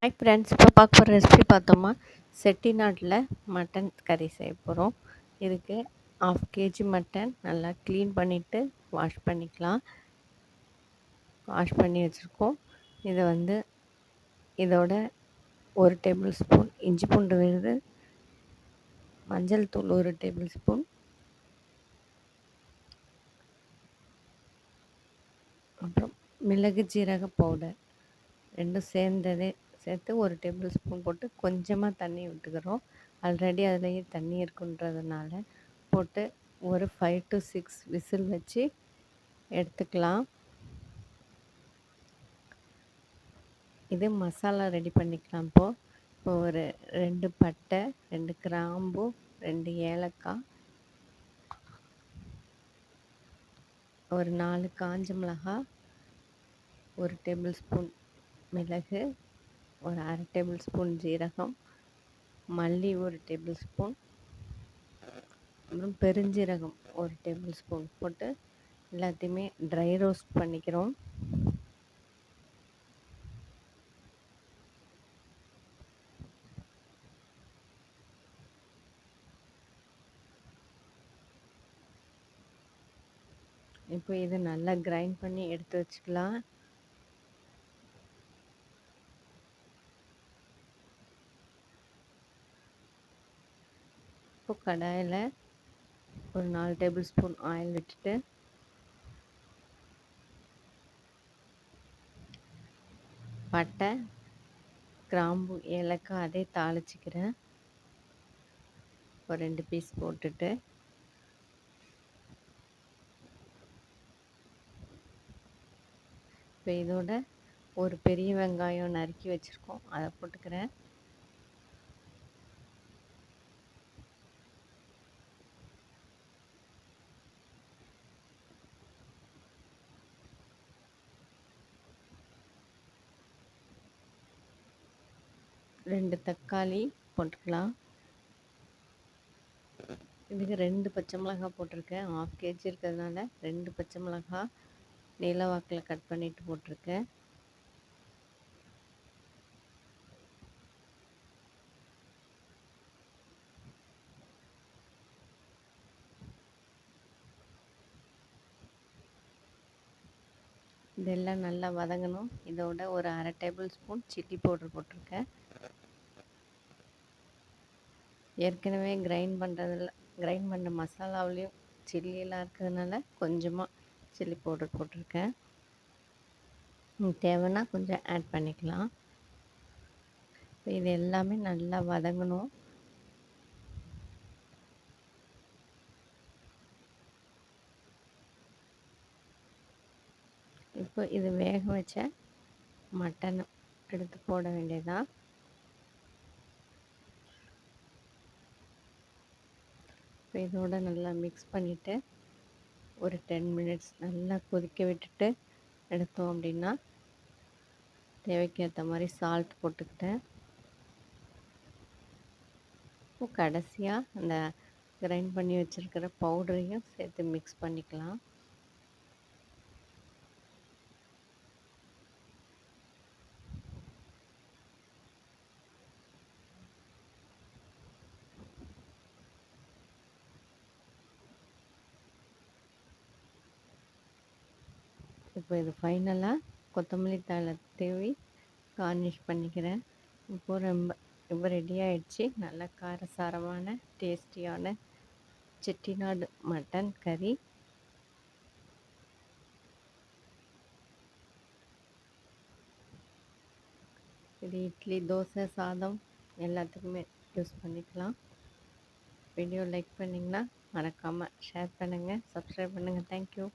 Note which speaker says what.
Speaker 1: Hi friends, இப்போ பார்க்க போகிற ரெசிபி பார்த்தோமா, செட்டிநாட்டில் மட்டன் கறி செய்ய போகிறோம். இதுக்கு 1/2 kg மட்டன் நல்லா க்ளீன் பண்ணிவிட்டு வாஷ் பண்ணிக்கலாம். வாஷ் பண்ணி வச்சுருக்கோம். இதை இதோட 1 டேபிள் ஸ்பூன் இஞ்சி பூண்டு விழுது, மஞ்சள் தூள் 1 டேபிள் ஸ்பூன், அப்புறம் மிளகு ஜீரக பவுடர் ரெண்டும் சேர்த்து 1 டேபிள் ஸ்பூன் போட்டு கொஞ்சமாக தண்ணி விட்டுக்கிறோம். ஆல்ரெடி அதுலேயே தண்ணி இருக்குன்றதுனால போட்டு ஒரு 5 to 6 விசில் வச்சு எடுத்துக்கலாம். இது மசாலா ரெடி பண்ணிக்கலாம். இப்போ ஒரு 2 பட்டை, 2 கிராம்பு, 2 ஏலக்காய், ஒரு 4 காஞ்ச மிளகாய், 1 டேபிள் ஸ்பூன் மிளகு, ஒரு 1/2 டேபிள் ஸ்பூன் ஜீரகம், மல்லி 1 டேபிள் ஸ்பூன், அப்புறம் பெருஞ்சீரகம் 1 டேபிள் ஸ்பூன் போட்டு எல்லாத்தையுமே ட்ரை ரோஸ்ட் பண்ணிக்கிறோம். இப்போ இதை நல்லா கிரைண்ட் பண்ணி எடுத்து வச்சுக்கலாம். இப்போ கடாயில் ஒரு 4 டேபிள் ஸ்பூன் ஆயில் விட்டுட்டு பட்டை, கிராம்பு, ஏலக்காய் அதே தாளிச்சிக்கிறேன். ஒரு 2 பீஸ் போட்டுட்டு இப்போ இதோட ஒரு பெரிய வெங்காயம் நறுக்கி வச்சுருக்கோம், அதை போட்டுக்கிறேன். ரெண்டு தக்காளி போட்டுக்கலாம். இதுக்கு 2 பச்சை மிளகாய் போட்டிருக்கேன். 1/2 kg இருக்கிறதுனால 2 பச்சை மிளகாய் நீல வாக்கில் கட் பண்ணிட்டு போட்டிருக்கேன். இதெல்லாம் நல்லா வதங்கணும். இதோட ஒரு 1/2 டேபிள் ஸ்பூன் சில்லி பவுடர் போட்டிருக்கேன். ஏற்கனவே கிரைண்ட் பண்ண மசாலாவிலையும் சில்லியெல்லாம் இருக்கிறதுனால கொஞ்சமாக சில்லி பவுடர் போட்டிருக்கேன். தேவைன்னா கொஞ்சம் ஆட் பண்ணிக்கலாம். இது எல்லாமே நல்லா வதங்கணும். இப்போ இது வேக வச்ச மட்டன் எடுத்து போட வேண்டியதான். இப்போ இதோட நல்லா மிக்ஸ் பண்ணிவிட்டு ஒரு 10 மினிட்ஸ் நல்லா கொதிக்க விட்டுட்டு எடுத்தோம் அப்படின்னா தேவைக்கேற்ற மாதிரி சால்ட் போட்டுக்கிட்டேன். இப்போ கடைசியாக அந்த கிரைண்ட் பண்ணி வச்சுருக்கிற பவுடரையும் சேர்த்து மிக்ஸ் பண்ணிக்கலாம். இப்போ இது ஃபைனலாக கொத்தமல்லி தழை தூவி கார்னிஷ் பண்ணிக்கிறேன். இப்போ ரெடி ஆகிடுச்சு. நல்ல காரசாரமான டேஸ்டியான செட்டிநாடு மட்டன் கறி. இது இட்லி, தோசை, சாதம் எல்லாத்துக்குமே யூஸ் பண்ணிக்கலாம். வீடியோ லைக் பண்ணிங்கன்னா மறக்காமல் ஷேர் பண்ணுங்கள், சப்ஸ்கிரைப் பண்ணுங்கள். தேங்க்யூ.